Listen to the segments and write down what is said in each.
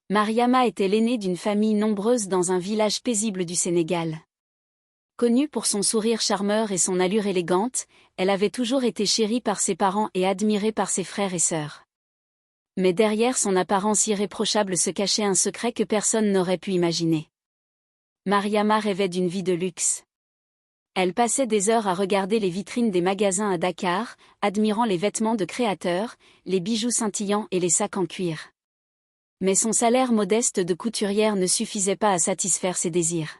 Mariama était l'aînée d'une famille nombreuse dans un village paisible du Sénégal. Connue pour son sourire charmeur et son allure élégante, elle avait toujours été chérie par ses parents et admirée par ses frères et sœurs. Mais derrière son apparence irréprochable se cachait un secret que personne n'aurait pu imaginer. Mariama rêvait d'une vie de luxe. Elle passait des heures à regarder les vitrines des magasins à Dakar, admirant les vêtements de créateurs, les bijoux scintillants et les sacs en cuir. Mais son salaire modeste de couturière ne suffisait pas à satisfaire ses désirs.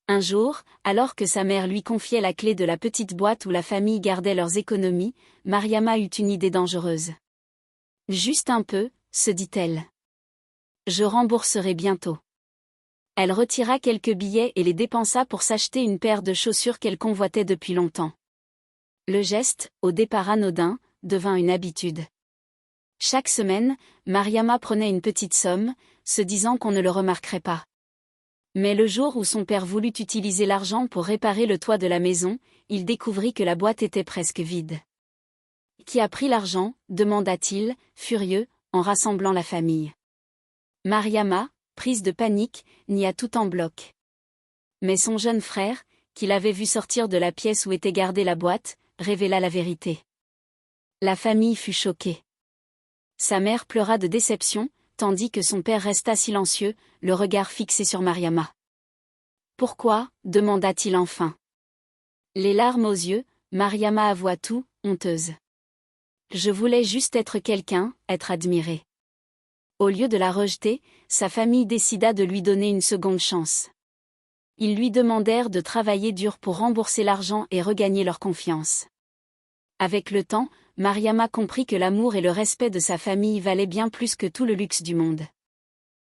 Un jour, alors que sa mère lui confiait la clé de la petite boîte où la famille gardait leurs économies, Mariama eut une idée dangereuse. « Juste un peu », se dit-elle. « Je rembourserai bientôt. » Elle retira quelques billets et les dépensa pour s'acheter une paire de chaussures qu'elle convoitait depuis longtemps. Le geste, au départ anodin, devint une habitude. Chaque semaine, Mariama prenait une petite somme, se disant qu'on ne le remarquerait pas. Mais le jour où son père voulut utiliser l'argent pour réparer le toit de la maison, il découvrit que la boîte était presque vide. « Qui a pris l'argent ?» demanda-t-il, furieux, en rassemblant la famille. Mariama, prise de panique, nia tout en bloc. Mais son jeune frère, qui l'avait vu sortir de la pièce où était gardée la boîte, révéla la vérité. La famille fut choquée. Sa mère pleura de déception, tandis que son père resta silencieux, le regard fixé sur Mariama. « Pourquoi ?» demanda-t-il enfin. Les larmes aux yeux, Mariama avoua tout, honteuse. « Je voulais juste être quelqu'un, être admirée. » Au lieu de la rejeter, sa famille décida de lui donner une seconde chance. Ils lui demandèrent de travailler dur pour rembourser l'argent et regagner leur confiance. Avec le temps, Mariama comprit que l'amour et le respect de sa famille valaient bien plus que tout le luxe du monde.